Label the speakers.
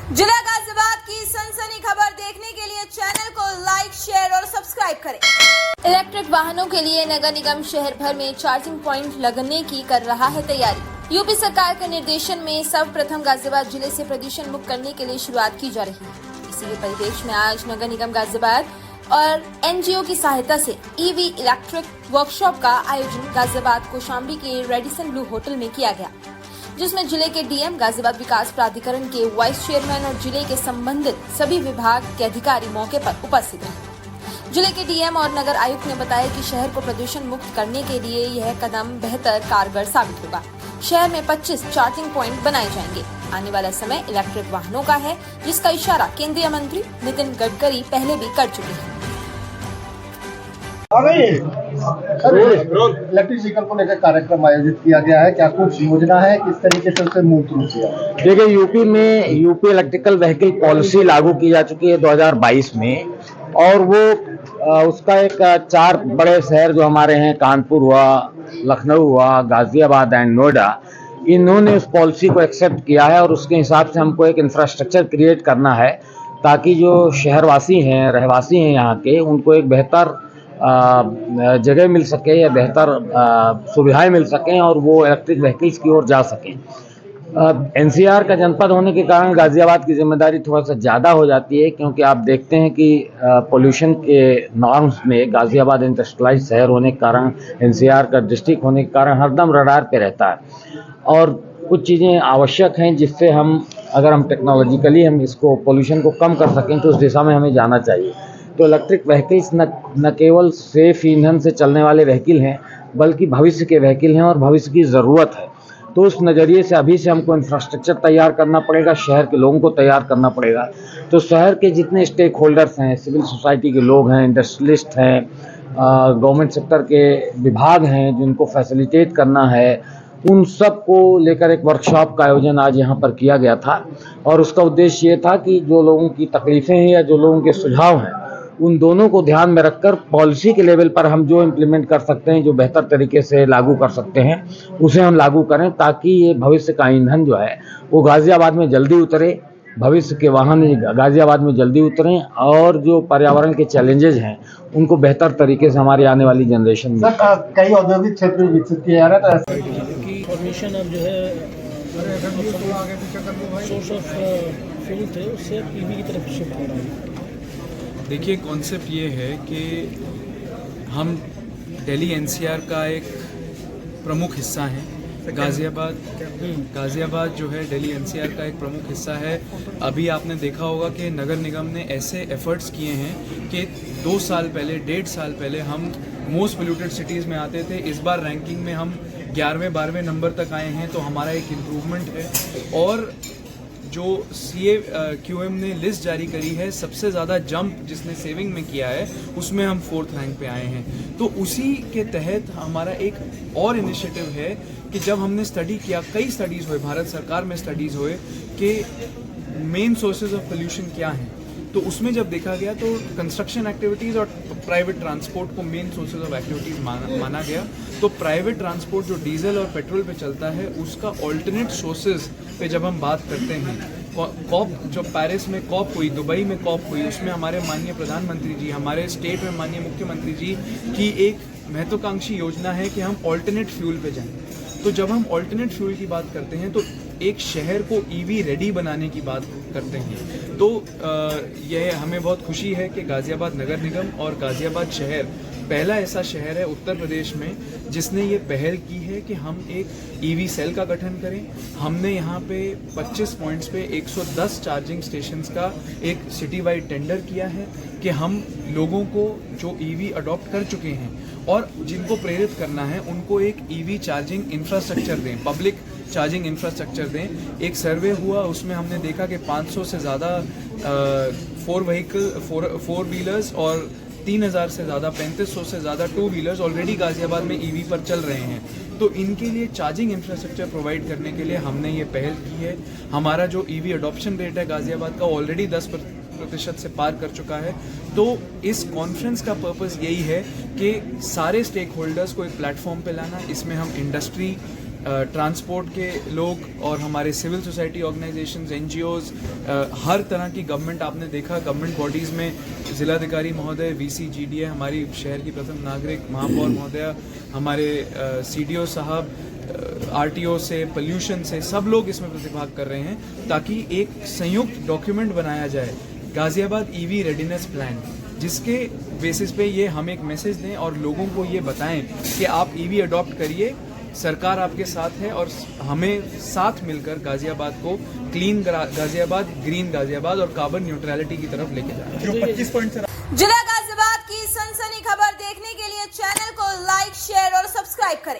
Speaker 1: जिला गाजियाबाद की सनसनी खबर देखने के लिए चैनल को लाइक, शेयर और सब्सक्राइब करें। इलेक्ट्रिक वाहनों के लिए नगर निगम शहर भर में चार्जिंग पॉइंट लगने की कर रहा है तैयारी। यूपी सरकार के निर्देशन में सर्वप्रथम गाजियाबाद जिले से प्रदूषण मुक्त करने के लिए शुरुआत की जा रही है। इसी के परिप्रेक्ष्य में आज नगर निगम गाजियाबाद और एनजीओ की सहायता से ईवी इलेक्ट्रिक वर्कशॉप का आयोजन गाजियाबाद कौशाम्बी के रेडिसन ब्लू होटल में किया गया, जिसमें जिले के डीएम, गाजियाबाद विकास प्राधिकरण के वाइस चेयरमैन और जिले के संबंधित सभी विभाग के अधिकारी मौके पर उपस्थित रहे। जिले के डीएम और नगर आयुक्त ने बताया कि शहर को प्रदूषण मुक्त करने के लिए यह कदम बेहतर कारगर साबित होगा। शहर में 25 चार्जिंग पॉइंट बनाए जाएंगे। आने वाला समय इलेक्ट्रिक वाहनों का है, जिसका इशारा केंद्रीय मंत्री नितिन गडकरी पहले भी कर चुके हैं।
Speaker 2: इलेक्ट्रिक व्हीकल को लेकर कार्यक्रम आयोजित किया गया है, क्या कुछ योजना है, किस तरीके से उसे मूर्त रूप दिया?
Speaker 3: देखिए, यूपी में यूपी इलेक्ट्रिकल व्हीकल पॉलिसी लागू की जा चुकी है 2022 में, और वो उसका एक 4 बड़े शहर जो हमारे हैं, कानपुर हुआ, लखनऊ हुआ, गाजियाबाद एंड नोएडा, इन्होंने उस पॉलिसी को एक्सेप्ट किया है और उसके हिसाब से हमको एक इंफ्रास्ट्रक्चर क्रिएट करना है ताकि जो शहरवासी हैं, रहवासी हैं यहाँ के, उनको एक बेहतर जगह मिल सके या बेहतर सुविधाएं मिल सकें और वो इलेक्ट्रिक व्हीकल्स की ओर जा सकें। एनसीआर का जनपद होने के कारण गाजियाबाद की जिम्मेदारी थोड़ा सा ज़्यादा हो जाती है, क्योंकि आप देखते हैं कि पोल्यूशन के नॉर्म्स में गाजियाबाद इंडस्ट्रियलाइज शहर होने के कारण, एनसीआर का डिस्ट्रिक्ट होने के कारण हरदम रडार पे रहता है और कुछ चीज़ें आवश्यक हैं जिससे अगर हम टेक्नोलॉजिकली हम इसको पोल्यूशन को कम कर सकें तो उस दिशा में हमें जाना चाहिए। तो इलेक्ट्रिक व्हीकल्स न केवल सेफ ईंधन से चलने वाले व्हीकल हैं, बल्कि भविष्य के व्हीकल हैं और भविष्य की ज़रूरत है। तो उस नज़रिए से अभी से हमको इंफ्रास्ट्रक्चर तैयार करना पड़ेगा, शहर के लोगों को तैयार करना पड़ेगा। तो शहर के जितने स्टेक होल्डर्स हैं, सिविल सोसाइटी के लोग हैं, इंडस्ट्रियलिस्ट हैं, गवर्नमेंट सेक्टर के विभाग हैं जिनको फैसिलिटेट करना है, उन सब को लेकर एक वर्कशॉप का आयोजन आज यहाँ पर किया गया था। और उसका उद्देश्य ये था कि जो लोगों की तकलीफ़ें हैं या जो लोगों के सुझाव हैं, उन दोनों को ध्यान में रखकर पॉलिसी के लेवल पर हम जो इम्प्लीमेंट कर सकते हैं, जो बेहतर तरीके से लागू कर सकते हैं, उसे हम लागू करें ताकि ये भविष्य का ईंधन जो है वो गाजियाबाद में जल्दी उतरे, भविष्य के वाहन गाजियाबाद में जल्दी उतरें और जो पर्यावरण के चैलेंजेस हैं उनको बेहतर तरीके से हमारी आने वाली जनरेशन में।
Speaker 2: कई औद्योगिक क्षेत्र विकसित किया जा रहा है
Speaker 4: की फॉर्मेशन अब जो है सोर्स ऑफ फ्यूल थे उससे ईवी की तरफ शिफ्ट हो रहा है।
Speaker 5: देखिए, कॉन्सेप्ट ये है कि हम दिल्ली एनसीआर का एक प्रमुख हिस्सा हैं। गाजियाबाद जो है दिल्ली एनसीआर का एक प्रमुख हिस्सा है। अभी आपने देखा होगा कि नगर निगम ने ऐसे एफर्ट्स किए हैं कि 2 साल पहले, 1.5 साल पहले हम मोस्ट पोल्यूटेड सिटीज़ में आते थे। इस बार रैंकिंग में हम 11वें 12वें नंबर तक आए हैं, तो हमारा एक इम्प्रूवमेंट है। और जो CAQM ने लिस्ट जारी करी है, सबसे ज़्यादा जंप जिसने सेविंग में किया है उसमें हम 4th रैंक पे आए हैं। तो उसी के तहत हमारा एक और इनिशिएटिव है कि जब हमने स्टडी किया, कई स्टडीज़ हुए, भारत सरकार में स्टडीज़ हुए कि मेन सोर्सेज ऑफ पोल्यूशन क्या हैं, तो उसमें जब देखा गया तो कंस्ट्रक्शन एक्टिविटीज़ और प्राइवेट ट्रांसपोर्ट को मेन सोर्सेज ऑफ एक्टिविटीज़ माना गया। तो प्राइवेट ट्रांसपोर्ट जो डीजल और पेट्रोल पे चलता है, उसका ऑल्टरनेट सोर्सेज पे जब हम बात करते हैं, कॉप जो पेरिस में कॉप हुई, दुबई में कॉप हुई, उसमें हमारे माननीय प्रधानमंत्री जी, हमारे स्टेट में माननीय मुख्यमंत्री जी की एक महत्वाकांक्षी योजना है कि हम ऑल्टरनेट फ्यूल पे जाएं। तो जब हम ऑल्टरनेट फ्यूल की बात करते हैं तो एक शहर को ईवी रेडी बनाने की बात करते हैं। तो यह हमें बहुत खुशी है कि गाजियाबाद नगर निगम और गाजियाबाद शहर पहला ऐसा शहर है उत्तर प्रदेश में जिसने ये पहल की है कि हम एक ईवी सेल का गठन करें। हमने यहाँ पे 25 पॉइंट्स पे 110 चार्जिंग स्टेशंस का एक सिटी वाइड टेंडर किया है कि हम लोगों को जो ईवी अडॉप्ट कर चुके हैं और जिनको प्रेरित करना है उनको एक ईवी चार्जिंग इंफ्रास्ट्रक्चर दें, पब्लिक चार्जिंग इंफ्रास्ट्रक्चर दें। एक सर्वे हुआ, उसमें हमने देखा कि 500 से ज़्यादा 4 व्हीलर्स और 3000 से ज़्यादा, 3500 से ज़्यादा 2 व्हीलर्स ऑलरेडी गाजियाबाद में ईवी पर चल रहे हैं। तो इनके लिए चार्जिंग इंफ्रास्ट्रक्चर प्रोवाइड करने के लिए हमने ये पहल की है। हमारा जो ईवी अडॉप्शन रेट है गाजियाबाद का ऑलरेडी 10% से पार कर चुका है। तो इस कॉन्फ्रेंस का पर्पस यही है कि सारे स्टेक होल्डर्स को एक प्लेटफॉर्म पे लाना। इसमें हम इंडस्ट्री, ट्रांसपोर्ट के लोग और हमारे सिविल सोसाइटी ऑर्गेनाइजेशंस, एनजीओज, हर तरह की गवर्नमेंट, आपने देखा गवर्नमेंट बॉडीज़ में जिलाधिकारी महोदय, वीसी, जीडीए, हमारी शहर की प्रथम नागरिक महापौर महोदया, हमारे सीडीओ साहब, आरटीओ से, पोल्यूशन से, सब लोग इसमें प्रतिभाग कर रहे हैं ताकि एक संयुक्त डॉक्यूमेंट बनाया जाए, गाजियाबाद ईवी रेडीनेस प्लान, जिसके बेसिस पे ये हम एक मैसेज दें और लोगों को ये बताएं कि आप ईवी अडॉप्ट करिए, सरकार आपके साथ है और हमें साथ मिलकर गाजियाबाद को क्लीन गाजियाबाद, ग्रीन गाजियाबाद और कार्बन न्यूट्रलिटी की तरफ लेके जाना है।
Speaker 4: जो 25 पॉइंट
Speaker 1: जिला गाजियाबाद की सनसनी खबर देखने के लिए चैनल को लाइक, शेयर और सब्सक्राइब करें।